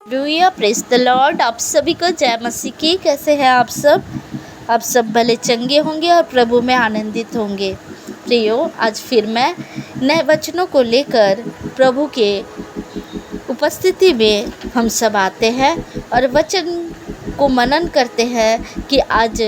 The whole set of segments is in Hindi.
Hallelujah, praise the Lord. आप सभी को जय मसीह की। कैसे हैं आप सब भले चंगे होंगे और प्रभु में आनंदित होंगे। प्रियो, आज फिर मैं नए वचनों को लेकर प्रभु के उपस्थिति में हम सब आते हैं और वचन को मनन करते हैं कि आज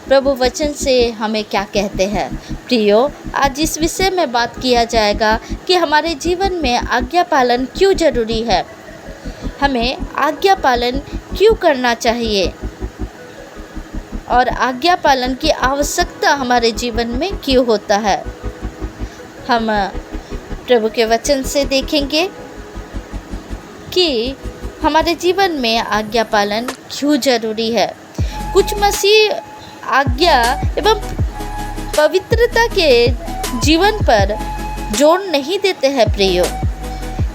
प्रभु वचन से हमें क्या कहते हैं। प्रियो, आज इस विषय में बात किया जाएगा कि हमारे जीवन में आज्ञा पालन क्यों ज़रूरी है, हमें आज्ञा पालन क्यों करना चाहिए और आज्ञा पालन की आवश्यकता हमारे जीवन में क्यों होता है। हम प्रभु के वचन से देखेंगे कि हमारे जीवन में आज्ञा पालन क्यों ज़रूरी है। कुछ मसीह आज्ञा एवं पवित्रता के जीवन पर जोर नहीं देते हैं। प्रियो,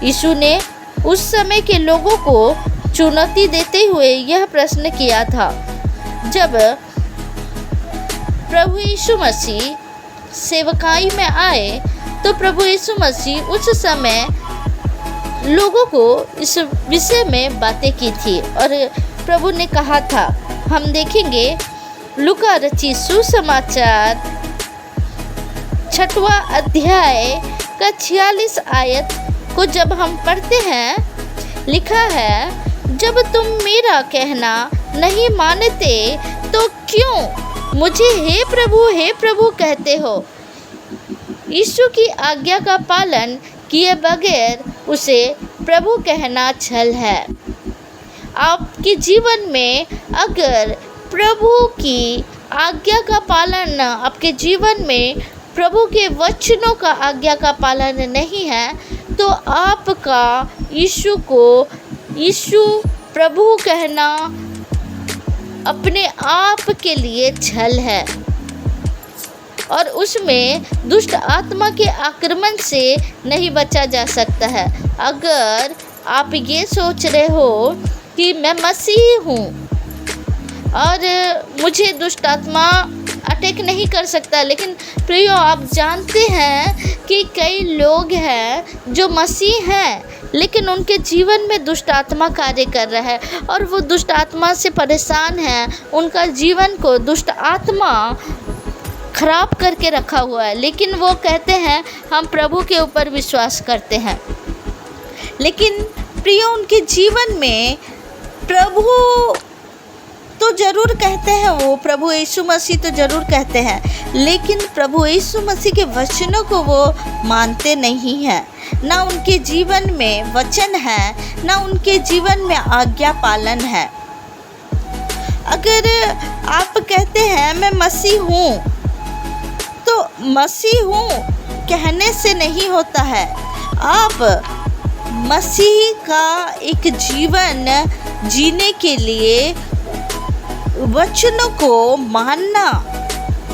यीशु ने उस समय के लोगों को चुनौती देते हुए यह प्रश्न किया था। जब प्रभु यीशु मसीह सेवकाई में आए तो प्रभु यीशु मसीह उस समय लोगों को इस विषय में बातें की थी और प्रभु ने कहा था। हम देखेंगे लूका रचित सुसमाचार 6वां अध्याय का 46 आयत को जब हम पढ़ते हैं, लिखा है, जब तुम मेरा कहना नहीं मानते तो क्यों मुझे हे प्रभु कहते हो। यीशु की आज्ञा का पालन किए बगैर उसे प्रभु कहना छल है। आपके जीवन में अगर प्रभु की आज्ञा का पालन, आपके जीवन में प्रभु के वचनों का आज्ञा का पालन नहीं है तो आपका यीशु प्रभु कहना अपने आप के लिए छल है और उसमें दुष्ट आत्मा के आक्रमण से नहीं बचा जा सकता है। अगर आप ये सोच रहे हो कि मैं मसीह हूँ और मुझे दुष्ट आत्मा अटैक नहीं कर सकता, लेकिन प्रियो, आप जानते हैं कि कई लोग हैं जो मसीह हैं लेकिन उनके जीवन में दुष्ट आत्मा कार्य कर रहा है और वो दुष्ट आत्मा से परेशान हैं। उनका जीवन को दुष्ट आत्मा खराब करके रखा हुआ है, लेकिन वो कहते हैं हम प्रभु के ऊपर विश्वास करते हैं। लेकिन प्रियो, उनके जीवन में प्रभु तो ज़रूर कहते हैं, वो प्रभु यीशु मसीह तो ज़रूर कहते हैं, लेकिन प्रभु यीशु मसीह के वचनों को वो मानते नहीं हैं। ना उनके जीवन में वचन है, ना उनके जीवन में आज्ञा पालन है। अगर आप कहते हैं मैं मसीह हूँ, तो मसीह हूँ कहने से नहीं होता है। आप मसीह का एक जीवन जीने के लिए वचनों को मानना,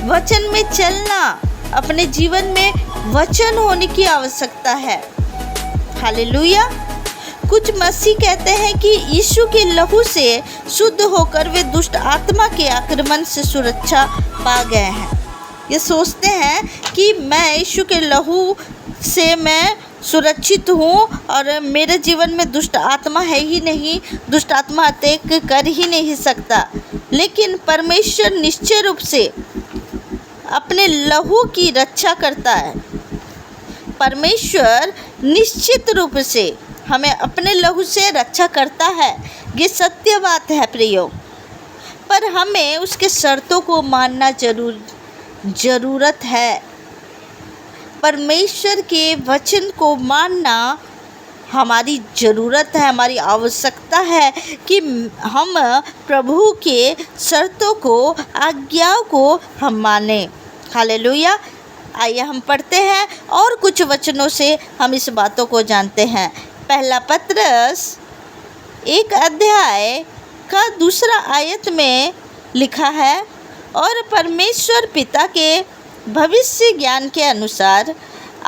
वचन में चलना, अपने जीवन में वचन होने की आवश्यकता है। हालेलुया। कुछ मसीह कहते हैं कि यीशु के लहू से शुद्ध होकर वे दुष्ट आत्मा के आक्रमण से सुरक्षा पा गए हैं। ये सोचते हैं कि मैं यीशु के लहू से मैं सुरक्षित हूँ और मेरे जीवन में दुष्ट आत्मा है ही नहीं, दुष्ट आत्मा अटैक कर ही नहीं सकता। लेकिन परमेश्वर निश्चय रूप से अपने लहू की रक्षा करता है। परमेश्वर निश्चित रूप से हमें अपने लहू से रक्षा करता है, ये सत्य बात है प्रियो। पर हमें उसके शर्तों को मानना ज़रूरत है। परमेश्वर के वचन को मानना हमारी ज़रूरत है, हमारी आवश्यकता है कि हम प्रभु के शर्तों को, आज्ञाओं को हम माने। हालेलुया। आइए हम पढ़ते हैं और कुछ वचनों से हम इस बातों को जानते हैं। पहला पत्रस 1 अध्याय का 2 आयत में लिखा है, और परमेश्वर पिता के भविष्य ज्ञान के अनुसार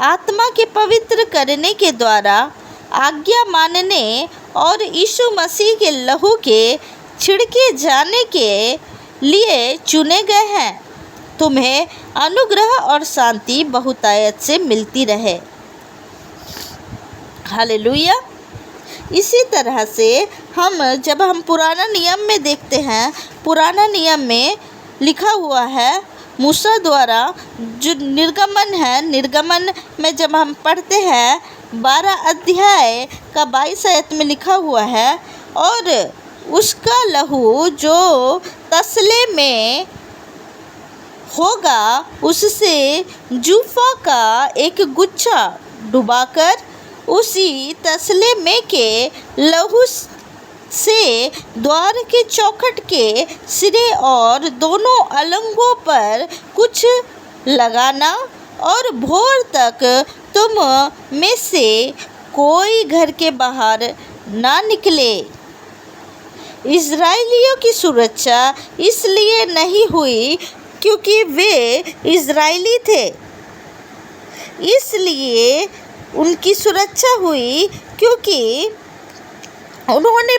आत्मा के पवित्र करने के द्वारा आज्ञा मानने और यीशु मसीह के लहू के छिड़के जाने के लिए चुने गए हैं। तुम्हें अनुग्रह और शांति बहुतायत से मिलती रहे। हालेलुया। इसी तरह से जब हम पुराना नियम में देखते हैं, पुराना नियम में लिखा हुआ है मूसा द्वारा जो निर्गमन है, निर्गमन में जब हम पढ़ते हैं 12 अध्याय का 22 आयत में लिखा हुआ है, और उसका लहू जो तसले में होगा उससे जूफा का एक गुच्छा डुबाकर उसी तसले में के लहू से द्वार के चौखट के सिरे और दोनों अलंगों पर कुछ लगाना, और भोर तक तुम में से कोई घर के बाहर ना निकले। इज़राइलियों की सुरक्षा इसलिए नहीं हुई क्योंकि वे इज़राइली थे, इसलिए उनकी सुरक्षा हुई क्योंकि उन्होंने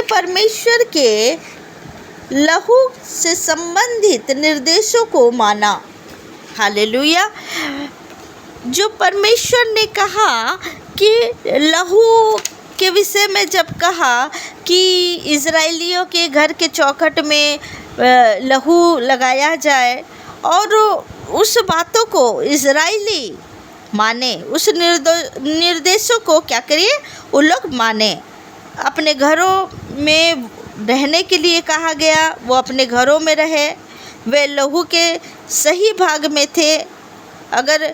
परमेश्वर के लहू से संबंधित निर्देशों को माना। हालेलुया। जो परमेश्वर ने कहा कि लहू के विषय में जब कहा कि इज़राइलियों के घर के चौखट में लहू लगाया जाए, और उस बातों को इज़राइली माने, उस निर्देशों को क्या करिए, वो लोग माने। अपने घरों में रहने के लिए कहा गया, वो अपने घरों में रहे। वे लहू के सही भाग में थे। अगर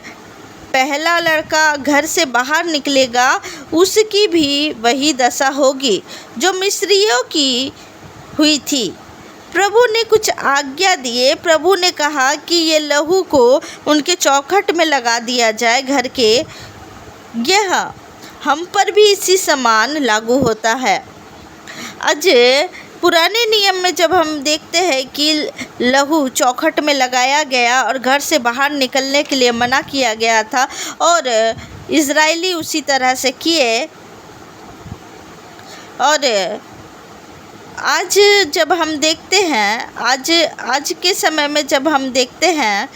पहला लड़का घर से बाहर निकलेगा उसकी भी वही दशा होगी जो मिस्रियों की हुई थी। प्रभु ने कुछ आज्ञा दिए। प्रभु ने कहा कि ये लहू को उनके चौखट में लगा दिया जाए घर के। यह हम पर भी इसी समान लागू होता है। आज पुराने नियम में जब हम देखते हैं कि लहू चौखट में लगाया गया और घर से बाहर निकलने के लिए मना किया गया था, और इज़राइली उसी तरह से किए। और आज जब हम देखते हैं, आज के समय में जब हम देखते हैं,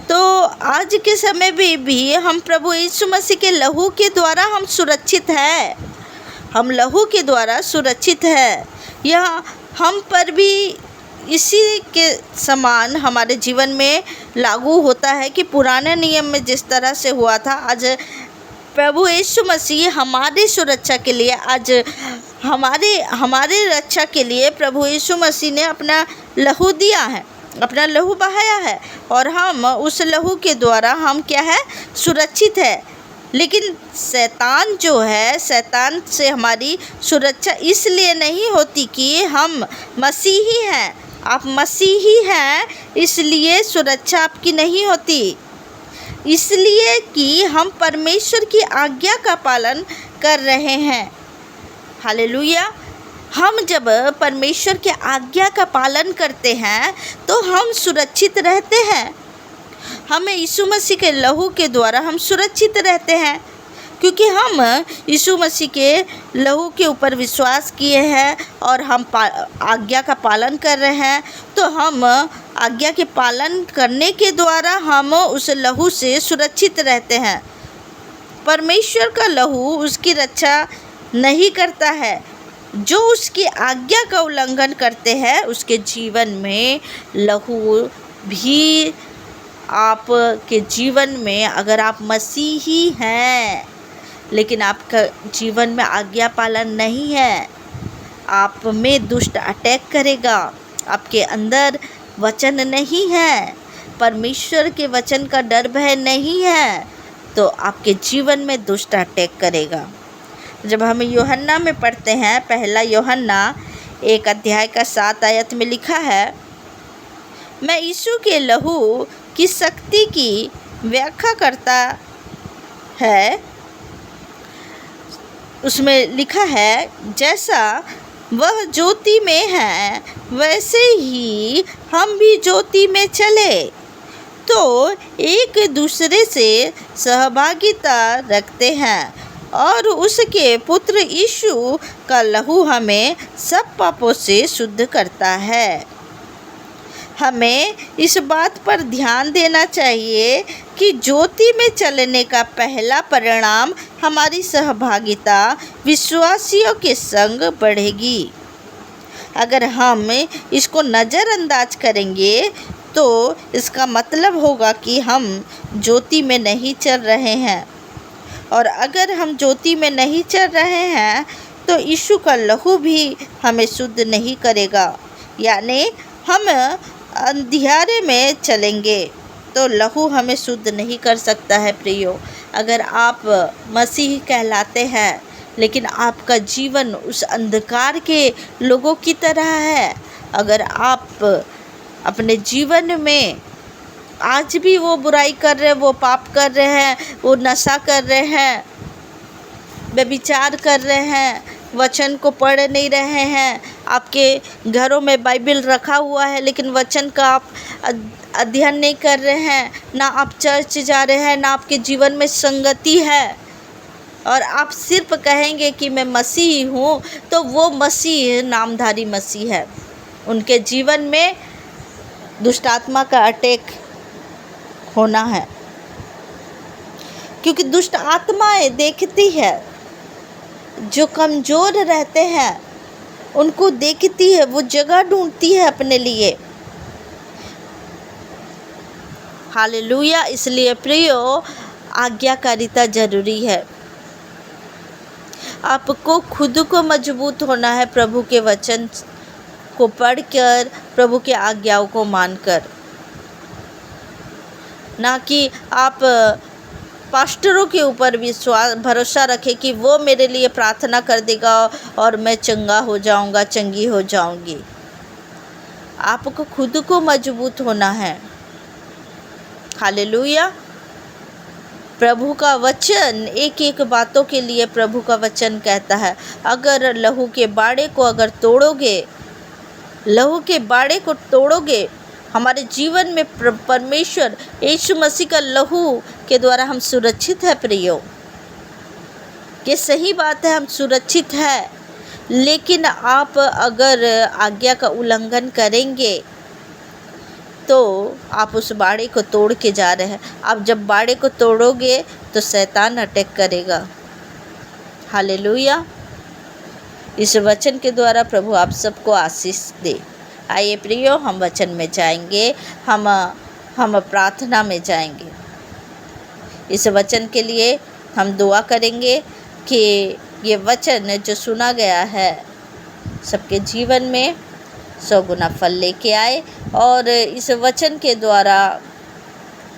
तो आज के समय में भी हम प्रभु यीशु मसीह के लहू के द्वारा हम सुरक्षित हैं। हम लहू के द्वारा सुरक्षित है। यह हम पर भी इसी के समान हमारे जीवन में लागू होता है कि पुराने नियम में जिस तरह से हुआ था, आज प्रभु यीशु मसीह हमारी सुरक्षा के लिए, आज हमारे रक्षा के लिए प्रभु यीशु मसीह ने अपना लहू दिया है, अपना लहू बहाया है, और हम उस लहू के द्वारा हम क्या है, सुरक्षित है। लेकिन शैतान जो है, शैतान से हमारी सुरक्षा इसलिए नहीं होती कि हम मसीही हैं। आप मसीही हैं इसलिए सुरक्षा आपकी नहीं होती, इसलिए कि हम परमेश्वर की आज्ञा का पालन कर रहे हैं। हालेलुया। हम जब परमेश्वर की आज्ञा का पालन करते हैं तो हम सुरक्षित रहते हैं। हमें यीशु मसीह के लहू के द्वारा हम सुरक्षित रहते हैं, क्योंकि हम यीशु मसीह के लहू के ऊपर विश्वास किए हैं और हम आज्ञा का पालन कर रहे हैं। तो हम आज्ञा के पालन करने के द्वारा हम उस लहू से सुरक्षित रहते हैं। परमेश्वर का लहू उसकी रक्षा नहीं करता है। जो उसकी आज्ञा का उल्लंघन करते हैं उसके जीवन में लहू भी, आपके जीवन में अगर आप मसीही हैं लेकिन आपका जीवन में आज्ञा पालन नहीं है, आप में दुष्ट अटैक करेगा। आपके अंदर वचन नहीं है, परमेश्वर के वचन का डर भय नहीं है, तो आपके जीवन में दुष्ट अटैक करेगा। जब हम यूहन्ना में पढ़ते हैं, पहला यूहन्ना 1 अध्याय का 7 आयत में लिखा है, मैं यीशु के लहू की शक्ति की व्याख्या करता है। उसमें लिखा है, जैसा वह ज्योति में है वैसे ही हम भी ज्योति में चले तो एक दूसरे से सहभागिता रखते हैं, और उसके पुत्र यीशु का लहू हमें सब पापों से शुद्ध करता है। हमें इस बात पर ध्यान देना चाहिए कि ज्योति में चलने का पहला परिणाम हमारी सहभागिता विश्वासियों के संग बढ़ेगी। अगर हम इसको नज़रअंदाज करेंगे तो इसका मतलब होगा कि हम ज्योति में नहीं चल रहे हैं, और अगर हम ज्योति में नहीं चल रहे हैं तो यीशु का लहू भी हमें शुद्ध नहीं करेगा। यानी हम अंधियारे में चलेंगे तो लहू हमें शुद्ध नहीं कर सकता है। प्रियो, अगर आप मसीही कहलाते हैं लेकिन आपका जीवन उस अंधकार के लोगों की तरह है, अगर आप अपने जीवन में आज भी वो बुराई कर रहे हैं, वो पाप कर रहे हैं, वो नशा कर रहे हैं, व्यभिचार कर रहे हैं, वचन को पढ़ नहीं रहे हैं, आपके घरों में बाइबल रखा हुआ है लेकिन वचन का आप अध्ययन नहीं कर रहे हैं, ना आप चर्च जा रहे हैं, ना आपके जीवन में संगति है, और आप सिर्फ कहेंगे कि मैं मसीह हूँ, तो वो मसीह नामधारी मसीह है। उनके जीवन में दुष्ट आत्मा का अटैक होना है, क्योंकि दुष्ट आत्माएं देखती है, जो कमज़ोर रहते हैं उनको देखती है, वो जगह ढूंढती है अपने लिए। हालेलुया। इसलिए प्रियो, आज्ञाकारिता जरूरी है। आपको खुद को मजबूत होना है प्रभु के वचन को पढ़कर, प्रभु के आज्ञाओं को मानकर, ना कि आप पास्टरों के ऊपर विश्वास भरोसा रखें कि वो मेरे लिए प्रार्थना कर देगा और मैं चंगा हो जाऊंगा, चंगी हो जाऊंगी। आपको खुद को मजबूत होना है। हालेलुया। प्रभु का वचन एक एक बातों के लिए प्रभु का वचन कहता है, अगर लहू के बाड़े को अगर तोड़ोगे, लहू के बाड़े को तोड़ोगे, हमारे जीवन में परमेश्वर यीशु मसीह का लहू के द्वारा हम सुरक्षित है। प्रियो, ये सही बात है, हम सुरक्षित है, लेकिन आप अगर आज्ञा का उल्लंघन करेंगे तो आप उस बाड़े को तोड़ के जा रहे हैं। आप जब बाड़े को तोड़ोगे तो शैतान अटैक करेगा। हालेलुया। इस वचन के द्वारा प्रभु आप सबको आशीष दे। आइए प्रियो, हम वचन में जाएंगे, हम प्रार्थना में जाएंगे। इस वचन के लिए हम दुआ करेंगे कि ये वचन जो सुना गया है सबके जीवन में 100 गुना फल लेके आए, और इस वचन के द्वारा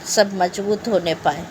सब मजबूत होने पाए।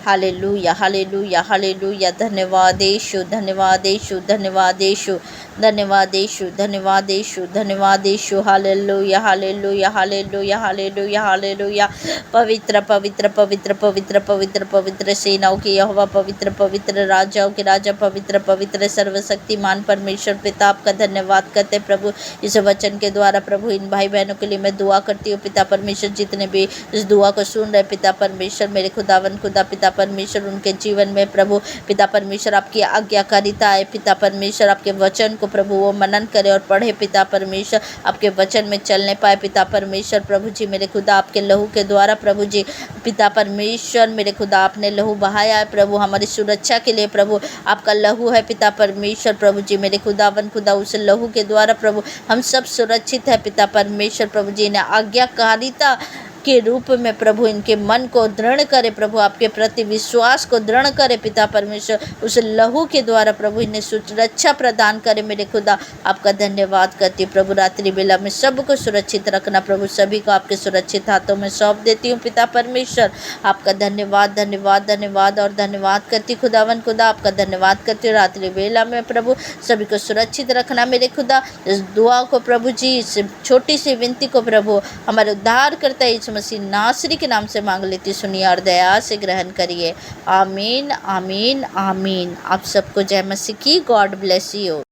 Hallelujah, hallelujah, hallelujah. धन्यवाद यीशु, धन्यवाद यीशु, धन्यवाद यीशु, धन्यवाद यीशु, धन्यवाद यीशु, धन्यवाद Yeshu. Hallelujah, hallelujah, hallelujah, hallelujah, hallelujah. पवित्र पवित्र पवित्र पवित्र पवित्र पवित्र सेनाओं के यहोवा, पवित्र पवित्र राजाओं के राजा, पवित्र पवित्र सर्वशक्तिमान परमेश्वर पिता, आपका धन्यवाद करते प्रभु। इस वचन के द्वारा प्रभु इन भाई बहनों के लिए मैं दुआ करती हूँ पिता परमेश्वर, जितने भी इस दुआ को सुन रहे पिता परमेश्वर, मेरे खुदावन खुदा पिता परमेश्वर, उनके जीवन में प्रभु पिता परमेश्वर आपकी आज्ञाकारिता आए पिता परमेश्वर, आपके वचन को प्रभु वो मनन करे और पढ़े पिता परमेश्वर, आपके वचन में चलने पाए पिता परमेश्वर। प्रभु जी मेरे खुदा, आपके लहू के द्वारा प्रभु जी पिता परमेश्वर मेरे खुदा, आपने लहू बहाया है प्रभु हमारी सुरक्षा के लिए। प्रभु आपका लहू है पिता परमेश्वर, प्रभु जी मेरे खुदावन खुदा, उस लहू के द्वारा प्रभु हम सब सुरक्षित है पिता परमेश्वर। प्रभु जी ने आज्ञाकारिता के रूप में प्रभु इनके मन को दृढ़ करे, प्रभु आपके प्रति विश्वास को दृढ़ करे पिता परमेश्वर, उस लहू के द्वारा प्रभु इन्हें सुरक्षा प्रदान करे। मेरे खुदा आपका धन्यवाद करती हूँ प्रभु। रात्रि बेला में सबको सुरक्षित रखना प्रभु, सभी को आपके सुरक्षित हाथों में सौंप देती हूँ पिता परमेश्वर। आपका धन्यवाद धन्यवाद धन्यवाद और धन्यवाद करती खुदावन खुदा, आपका धन्यवाद करती हूँ। रात्रि बेला में प्रभु सभी को सुरक्षित रखना मेरे खुदा। इस दुआ को प्रभु जी, इस छोटी सी विनती को प्रभु हमारे उद्धार करता है यीशु मसीह नासरी के नाम से मांग लेती, सुनिए और दया से ग्रहण करिए। आमीन आमीन आमीन। आप सबको जय मसीह की। God bless you.